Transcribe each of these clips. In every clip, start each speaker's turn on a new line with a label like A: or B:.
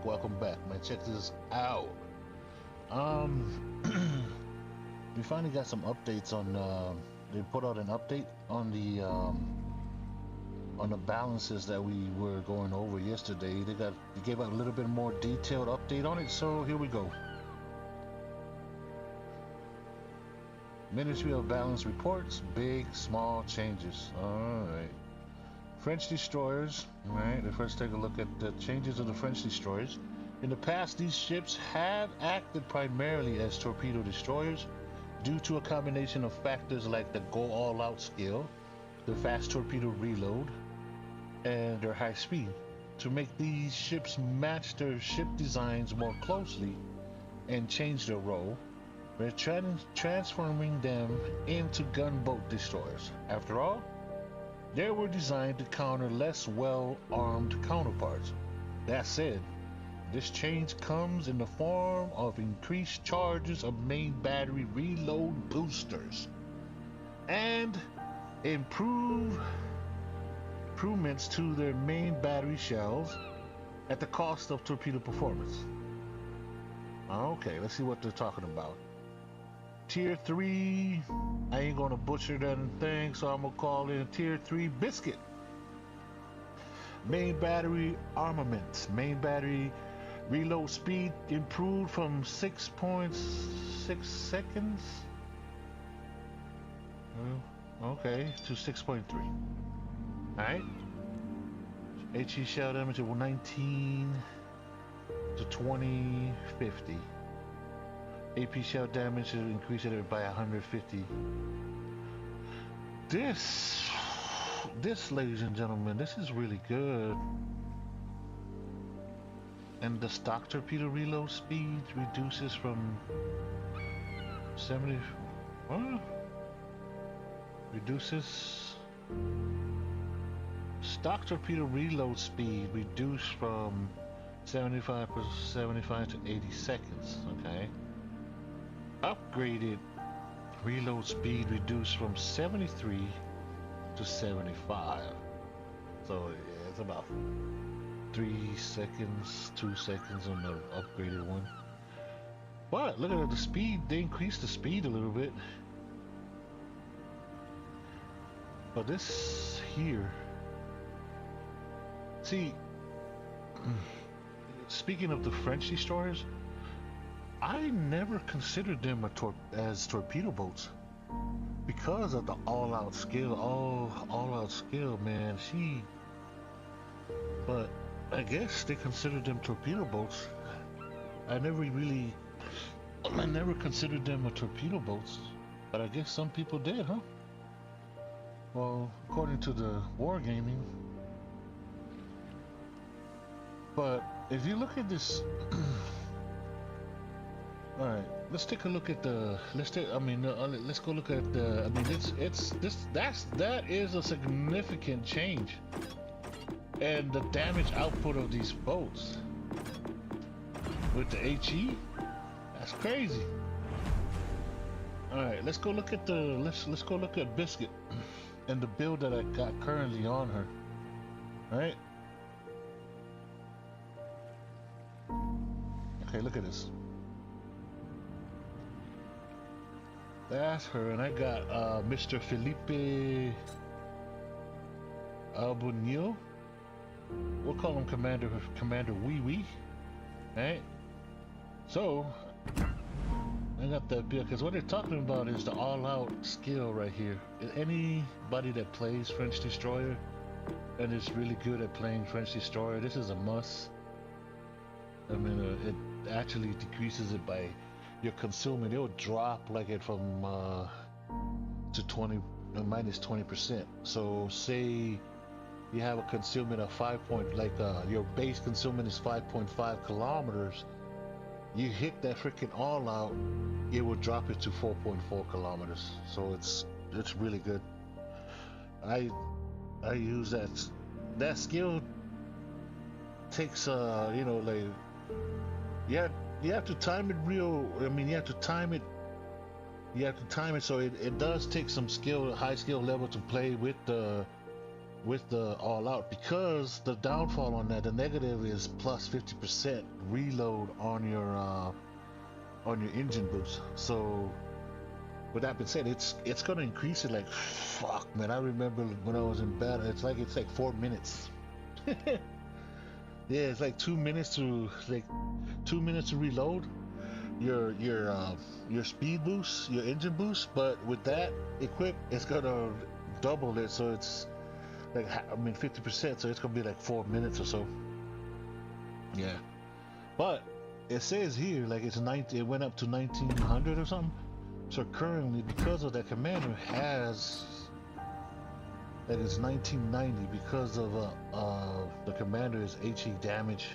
A: Welcome back, man. Check this out. Um, we finally got some updates on. They put out an update on the balances that we were going over yesterday. They gave out a little bit more detailed update on it. So here we go. Ministry of Balance reports big, small changes. All right. French destroyers. All right, let's first take a look at the changes of the French destroyers. In the past, these ships have acted primarily as torpedo destroyers due to a combination of factors like the go all-out skill, the fast torpedo reload, and their high speed. To make these ships match their ship designs more closely and change their role, we're transforming them into gunboat destroyers. After all, they were designed to counter less well-armed counterparts. That said, this change comes in the form of increased charges of main battery reload boosters and improvements to their main battery shells at the cost of torpedo performance. Okay, let's see what they're talking about. Tier 3, I ain't gonna butcher that thing, so I'm gonna call it Tier 3 biscuit. Main battery armament. Main battery reload speed improved from 6.6 seconds. Okay, to 6.3. Alright. HE shell damage of 19 to 2050. AP shell damage to increase it by 150. This, ladies and gentlemen, this is really good. And the stock torpedo reload speed reduces from 70. Reduces stock torpedo reload speed reduced from 75 to 80 seconds. Okay. Upgraded reload speed reduced from 73 to 75. So yeah, it's about 3 seconds, 2 seconds on the upgraded one. But look at the speed, they increased the speed a little bit. But this here, see, speaking of the French destroyers, I never considered them as torpedo boats because of the all-out skill. All-out skill, man. But I guess they considered them torpedo boats. I never considered them a torpedo boats, but I guess some people did, huh? Well, according to the wargaming. But if you look at this. All right, let's take a look at the. Let's go look at the. I mean, that is a significant change, and the damage output of these boats with the HE, that's crazy. All right, let's go look at the. Let's go look at Biscuit and the build that I got currently on her. All right. Okay, look at this. That's her, and I got Mr. Felipe Albunio. We'll call him Commander Wee Wee. Right? So I got that build because what they're talking about is the all-out skill right here. Anybody that plays French Destroyer and is really good at playing French Destroyer, this is a must. I mean, it actually decreases it by your consumption. It will drop like it from to 20 minus 20%. So say you have a consumption of your base consumption is 5.5 kilometers. You hit that freaking all out, it will drop it to 4.4 kilometers. So it's really good. I use that skill takes you know, like yeah, you have to time it real. I mean, you have to time it. You have to time it so it does take some skill, high skill level to play with the all out, because the downfall on that, the negative is plus 50% reload on your engine boost. So with that being said, it's gonna increase it like fuck, man. I remember when I was in battle, it's like 4 minutes. Yeah, it's like 2 minutes to like 2 minutes to reload your speed boost, your engine boost. But with that equipped, it's gonna double it, so it's like, I mean, 50%, so it's gonna be like 4 minutes or so. Yeah, but it says here like it's 90. It went up to 1900 or something. So currently, because of that, commander has that is 1990 because of the commander is HE damage.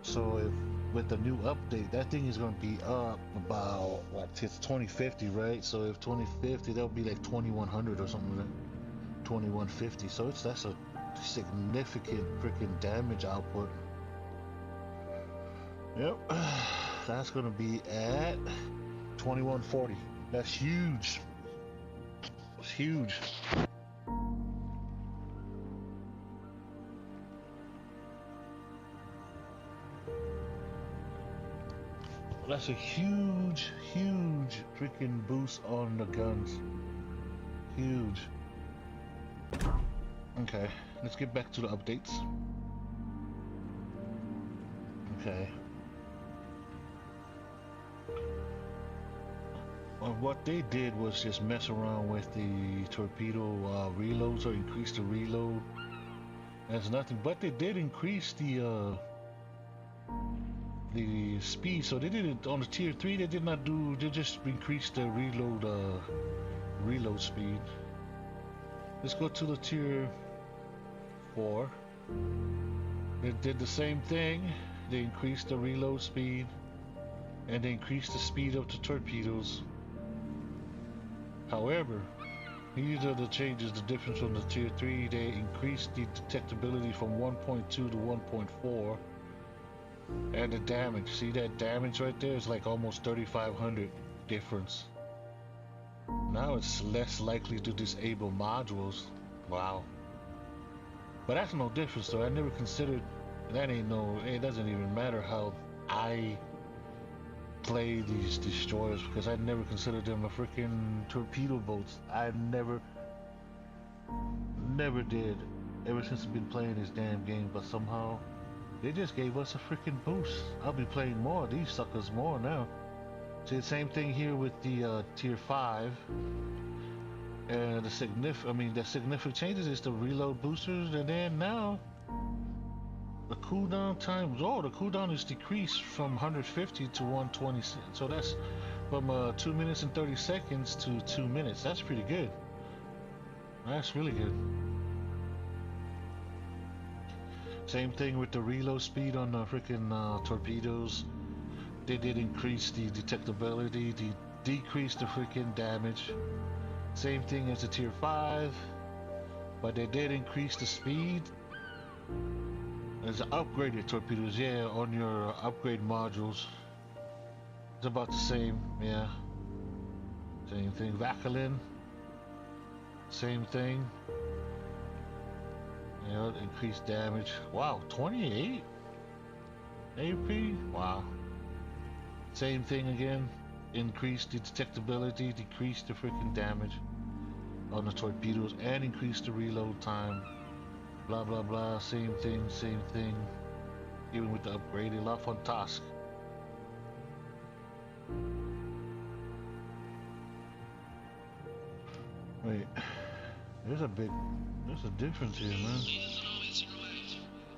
A: So if with the new update, that thing is going to be up about what, it's 2050, right? So if 2050, that'll be like 2100 or something like that, 2150. So that's a significant freaking damage output. Yep, that's going to be at 2140. That's huge. It's huge. That's a huge, huge freaking boost on the guns. Huge. Okay, let's get back to the updates. Okay. Well, what they did was just mess around with the torpedo reloads, or increase the reload. That's nothing, but they did increase the speed. So they did it on the tier 3. They did not do. They just increased the reload speed. Let's go to the tier 4. They did the same thing. They increased the reload speed, and they increased the speed of the torpedoes. However, these are the changes, the difference from the tier 3. They increased the detectability from 1.2 to 1.4. And the damage, see that damage right there is like almost 3500 difference. Now it's less likely to disable modules. Wow. But that's no difference though. I never considered, that ain't no, it doesn't even matter how I play these destroyers, because I never considered them a freaking torpedo boats. I never did, ever since I've been playing this damn game. But somehow they just gave us a freaking boost. I'll be playing more of these suckers more now. See, the same thing here with the tier 5. And the significant changes is the reload boosters, and then now the cooldown time. Oh, the cooldown is decreased from 150 to 120. So that's from 2 minutes and 30 seconds to 2 minutes. That's pretty good. That's really good. Same thing with the reload speed on the freaking torpedoes. They did increase the detectability, they decreased the freaking damage. Same thing as the tier 5, but they did increase the speed. There's upgraded torpedoes, yeah, on your upgrade modules. It's about the same, yeah. Same thing. Vacalin, same thing. You know, increased damage. Wow, 28 AP? Wow. Same thing again. Increased the detectability, decreased the freaking damage on the torpedoes, and increased the reload time. Blah blah blah. Same thing, same thing. Even with the upgraded Love on Task. Wait. There's a difference here, man.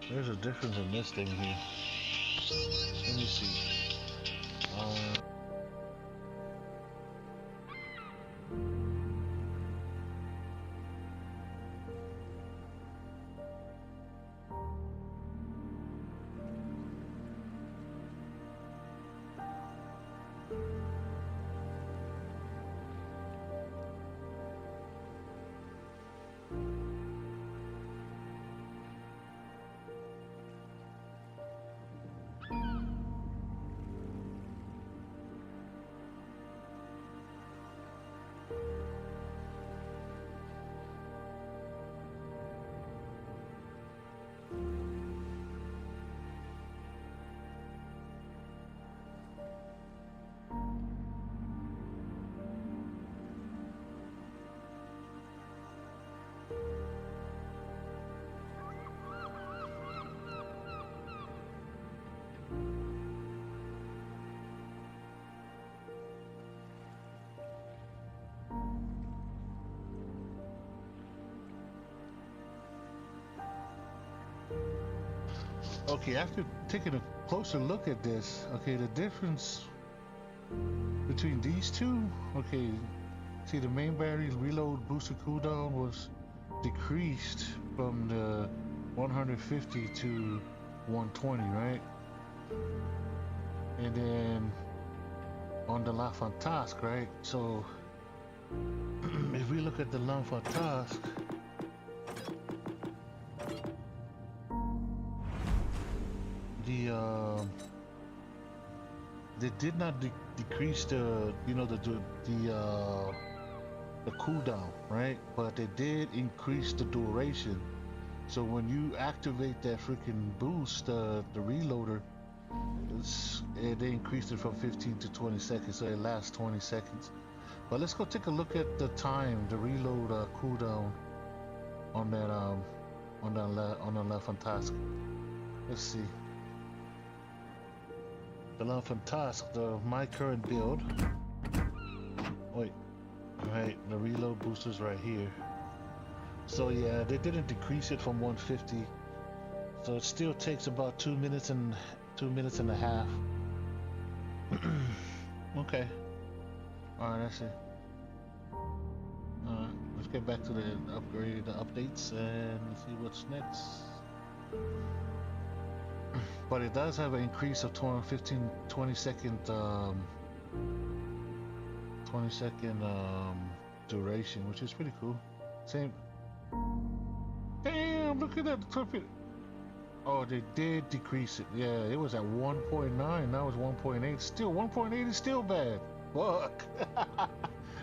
A: There's a difference in this thing here. Let me see. Okay, after taking a closer look at this, okay, the difference between these two, okay, see the main battery reload booster cooldown was decreased from the 150 to 120, right? And then on the L'Enfant task, right? So if we look at the L'Enfant task, they did not decrease the the cooldown, right? But they did increase the duration. So when you activate that freaking boost, the reloader, they increased it from 15 to 20 seconds, so it lasts 20 seconds. But let's go take a look at the time, the reload cooldown on that on the L'Enfant task. Let's see. The L'Enfant task, my current build. Wait, right, the reload booster's right here. So yeah, they didn't decrease it from 150. So it still takes about 2 minutes and 2 minutes and a half. Okay. Alright, that's it. Alright, let's get back to the upgrade, the updates, and see what's next. But it does have an increase of 20 second duration, which is pretty cool. Same. Damn, look at that torpedo. Oh, they did decrease it. Yeah, it was at 1.9. Now it's 1.8. Still, 1.8 is still bad. Fuck.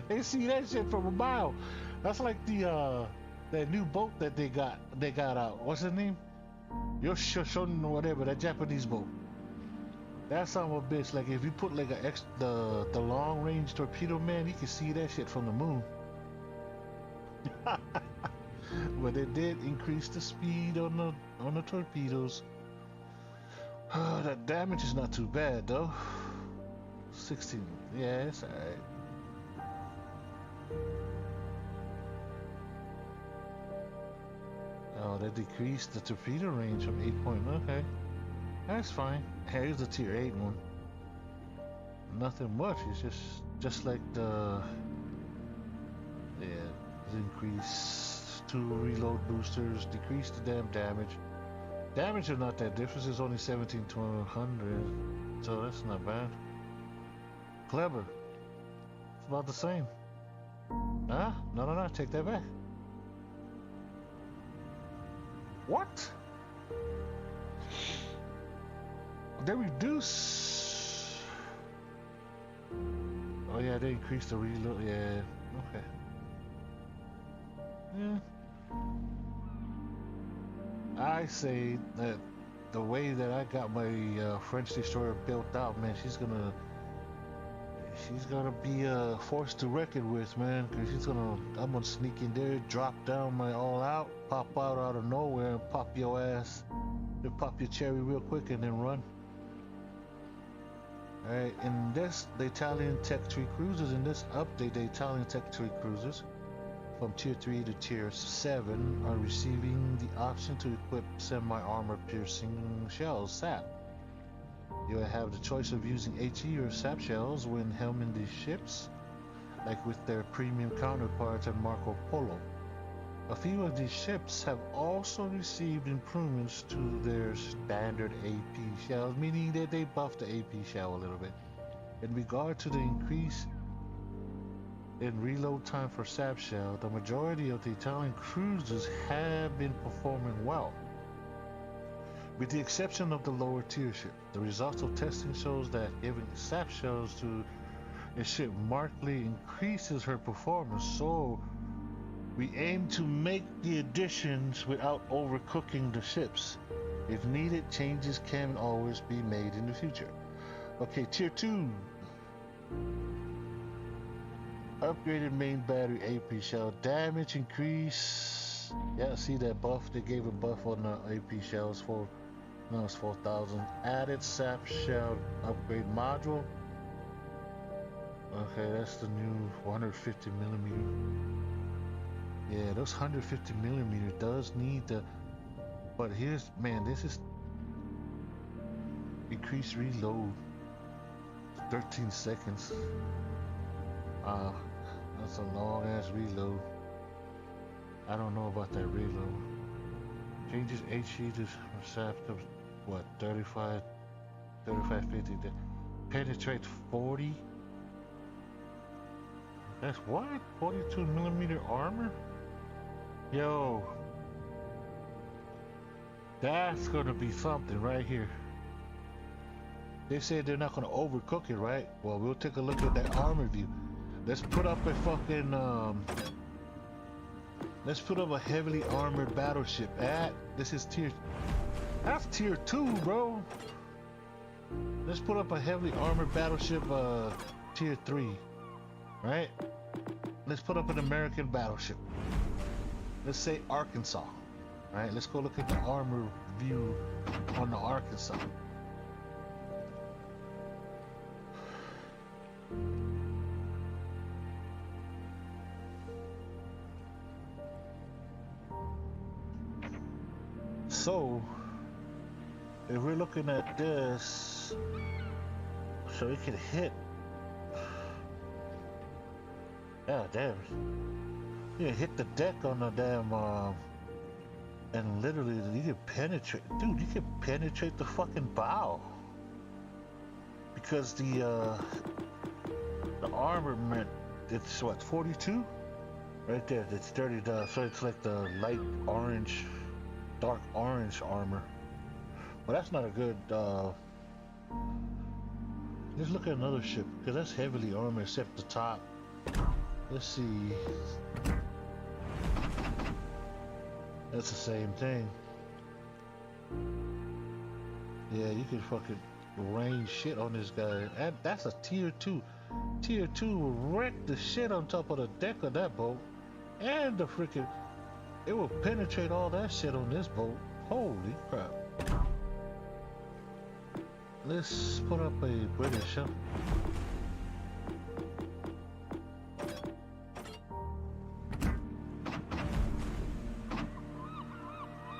A: They see that shit from a mile. That's like the that new boat that they got out. What's the name? Yoshishon or whatever, that Japanese boat. That son of a bitch, like if you put like the long range torpedo, man, you can see that shit from the moon. But they did increase the speed on the torpedoes. That damage is not too bad though. 16, yeah, it's alright. Oh, they decreased the torpedo range from 8 point. Okay, that's fine. Here's the tier 8 one. Nothing much. It's just like the increase 2 reload boosters, decrease the damn damage. Damage is not that difference. It's only 17 to 100, so that's not bad. Clever. It's about the same. Huh? No. Take that back. What? They reduce. Oh yeah, they increased the reload. Yeah. Okay. Yeah. I say that the way that I got my French destroyer built out, man, she's gonna be a force to reckon with, man. Cause I'm gonna sneak in there, drop down my all out, pop out of nowhere, and pop your ass, and pop your cherry real quick, and then run. All right, in this, the Italian Tech 3 cruisers, in this update, the Italian Tech 3 cruisers from tier 3 to tier 7 are receiving the option to equip semi-armor piercing shells, SAP. You have the choice of using HE or SAP shells when helming these ships, like with their premium counterparts and Marco Polo. A few of these ships have also received improvements to their standard AP shells, meaning that they buffed the AP shell a little bit. In regard to the increase in reload time for SAP shell, the majority of the Italian cruisers have been performing well. With the exception of the lower tier ship, the results of testing shows that giving SAP shells to a ship markedly increases her performance, so we aim to make the additions without overcooking the ships. If needed, changes can always be made in the future. Okay, tier 2. Upgraded main battery AP shell. Damage increase. Yeah, see that buff? They gave a buff on the AP shells for, now it's 4,000. Added SAP shell upgrade module. Okay, that's the new 150 millimeter. Yeah, those 150 millimeter does need the, but here's, man, this is Increase reload. 13 seconds. That's a long ass reload. I don't know about that reload. Changes HE to receptive, what, 35, 50. Penetrates 40. That's what? 42mm armor? Yo. That's gonna be something right here. They said they're not gonna overcook it, right? Well, we'll take a look at that armor view. Let's put up a fucking, let's put up a heavily armored battleship. This is that's tier 2, bro. Let's put up a heavily armored battleship, tier 3, right? Let's put up an American battleship. Let's say Arkansas, right? Let's go look at the armor view on the Arkansas. So, if we're looking at this, so it can hit. God damn. You can hit the deck on the damn, and literally you can penetrate. Dude, you can penetrate the fucking bow. Because the armament, it's what, 42? Right there, it's 30, so it's like the light orange, dark orange armor. Well, that's not a good, let's look at another ship, because that's heavily armored except the top. Let's see. That's the same thing. Yeah, you can fucking rain shit on this guy. And that's a tier 2. Tier 2 will wreck the shit on top of the deck of that boat. And the freaking, it will penetrate all that shit on this boat. Holy crap. Let's put up a British, huh?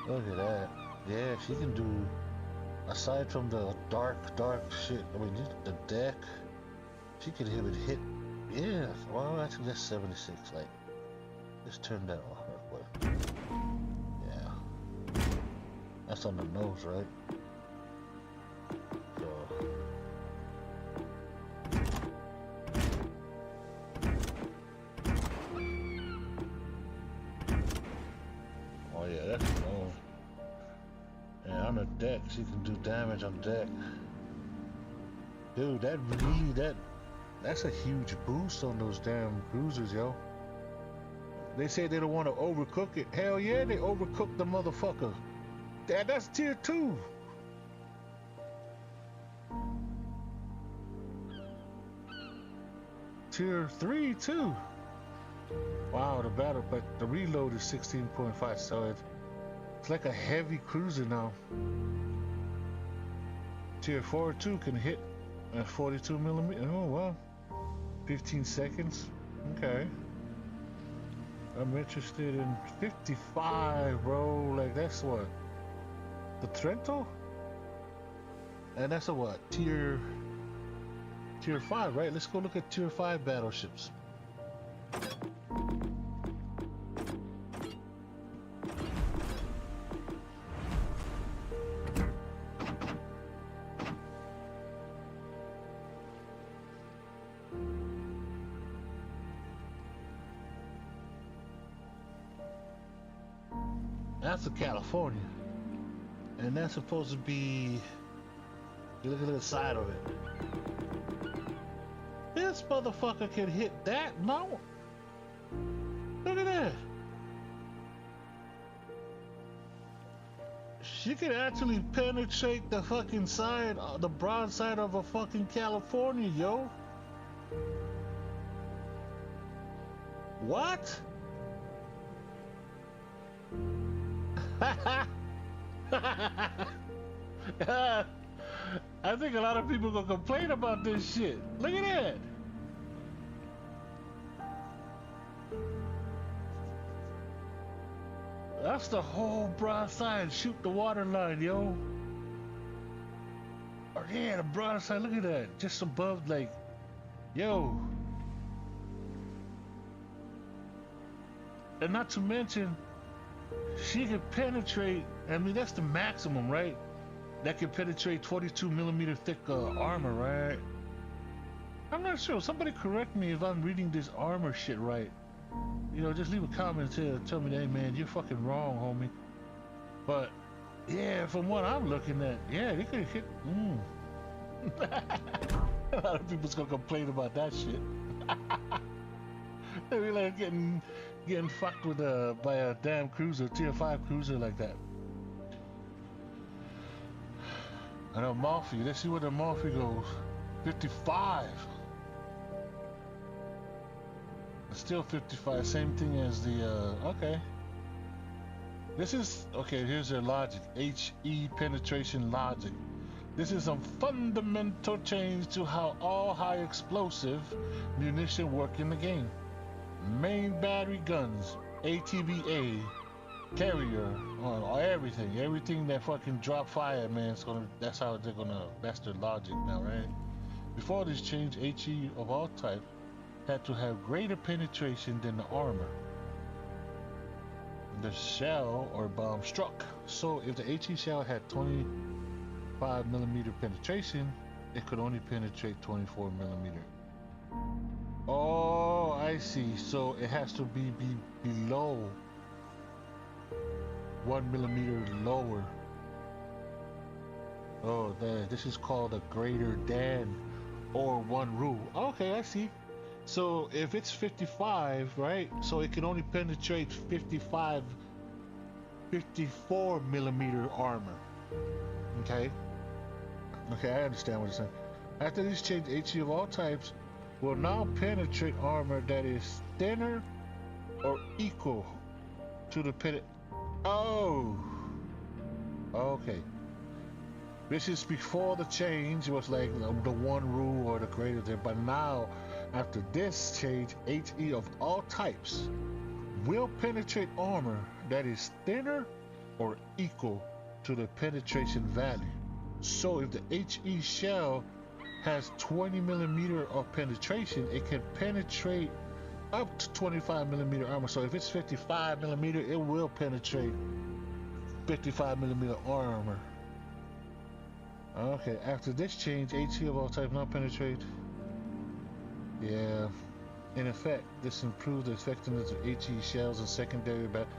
A: Look at that. Yeah, she can do, aside from the dark shit, I mean, the deck, she could even hit, yeah, well, actually that's 76, like, let's turn that off real quick. Yeah. That's on the nose, right? So. Oh yeah, that's the nose. And on the deck, she can do damage on deck. Dude, that really, that's a huge boost on those damn cruisers, yo. They say they don't want to overcook it. Hell yeah, they overcooked the motherfucker. That's tier 2. Tier 3 too. Wow, the battle, but the reload is 16.5, so it's like a heavy cruiser now. Tier 4 too can hit at 42mm. Oh wow, 15 seconds. Okay. I'm interested in 55, bro. Like that's what? The Trento? And that's a what? Tier 5, right? Let's go look at tier 5 battleships. That's a California. And that's supposed to be, you look at the side of it. This motherfucker can hit that? No. Look at that. She can actually penetrate the fucking side, the broad side of a fucking California, yo. What? I think a lot of people gonna complain about this shit. Look at that. That's the whole broadside. Shoot the water line, yo. Oh yeah, the broadside, look at that. Just above, like, yo. And not to mention, she can penetrate, I mean, that's the maximum, right? That can penetrate 22 millimeter thick armor, right? I'm not sure. Somebody correct me if I'm reading this armor shit right. You know, just leave a comment to tell me, hey man, you're fucking wrong, homie. But yeah, from what I'm looking at, yeah, they could hit. A lot of people's gonna complain about that shit. They be like getting fucked with by a damn cruiser, tier 5 cruiser like that. I know Morphe. Let's see where the Morphe goes. 55. Still 55, same thing as the, okay. This is, okay, here's their logic. HE penetration logic. This is a fundamental change to how all high explosive munition work in the game. Main battery guns, ATBA, carrier, everything that fucking drop fire, man, that's how they're gonna, that's their logic now, right? Before this change, HE of all types had to have greater penetration than the armor the shell or bomb struck. So if the HE shell had 25 millimeter penetration, it could only penetrate 24 millimeter. Oh, I see. So it has to be below 1 millimeter lower. Oh, this is called a greater than or 1 rule. Okay, I see. So if it's 55, right? So it can only penetrate 54 millimeter armor. Okay. Okay, I understand what you're saying. After this change, HE of all types will now penetrate armor that is thinner or equal to the Oh. Okay. This is before the change. It was like the 1 rule or the greater than, but now after this change, HE of all types will penetrate armor that is thinner or equal to the penetration value. So if the HE shell has 20 millimeter of penetration, it can penetrate up to 25 millimeter armor. So if it's 55 millimeter, it will penetrate 55 millimeter armor. Okay, after this change, HE of all types now penetrate. Yeah, in effect, this improves the effectiveness of HE shells and secondary battle.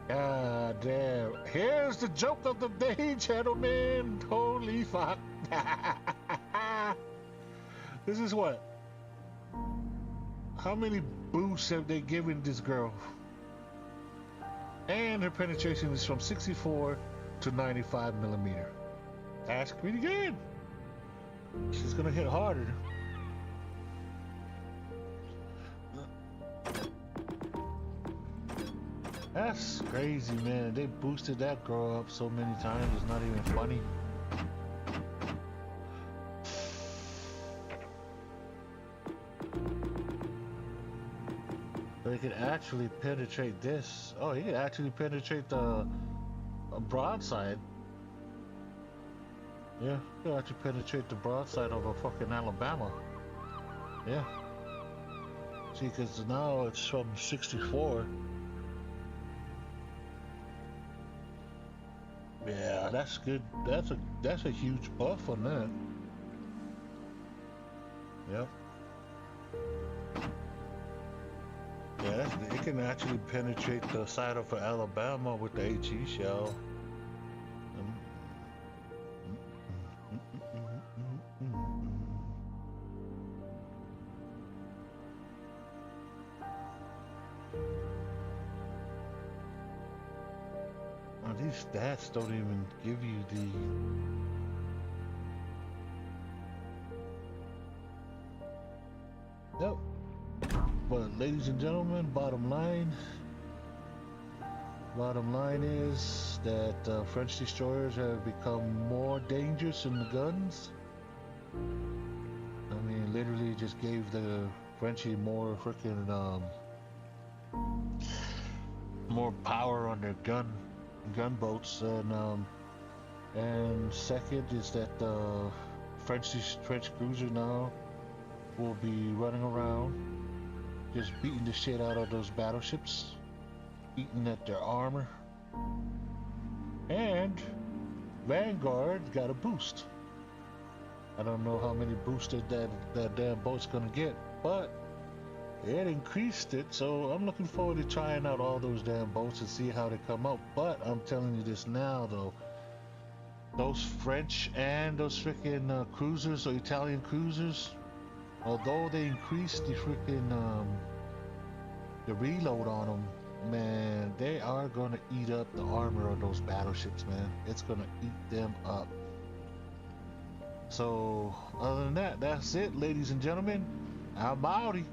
A: God damn. Here's the joke of the day, gentlemen. Holy fuck. This is what? How many boosts have they given this girl? And her penetration is from 64 to 95 millimeter. That's pretty good. She's gonna hit harder. That's crazy, man. They boosted that girl up so many times, it's not even funny. But it could actually penetrate this. Oh, he could actually penetrate the broadside. Yeah, he could actually penetrate the broadside of a fucking Alabama. Yeah. See, because now it's from 64. Yeah, that's good. That's a huge buff on that. Yep. Yeah, it can actually penetrate the side of Alabama with the HE shell. These stats don't even give you the... Nope. But ladies and gentlemen, bottom line is that French destroyers have become more dangerous in the guns. I mean, literally just gave the Frenchie more freaking more power on their gunboats, and second is that French cruiser now will be running around, just beating the shit out of those battleships, eating at their armor. And Vanguard got a boost. I don't know how many boosters that damn boat's gonna get, but it increased it, so I'm looking forward to trying out all those damn boats and see how they come out. But I'm telling you this now, though, those French and those freaking cruisers or Italian cruisers, although they increased the freaking the reload on them, man, they are gonna eat up the armor of those battleships, man. It's gonna eat them up. So other than that, that's it, ladies and gentlemen. I'm outie.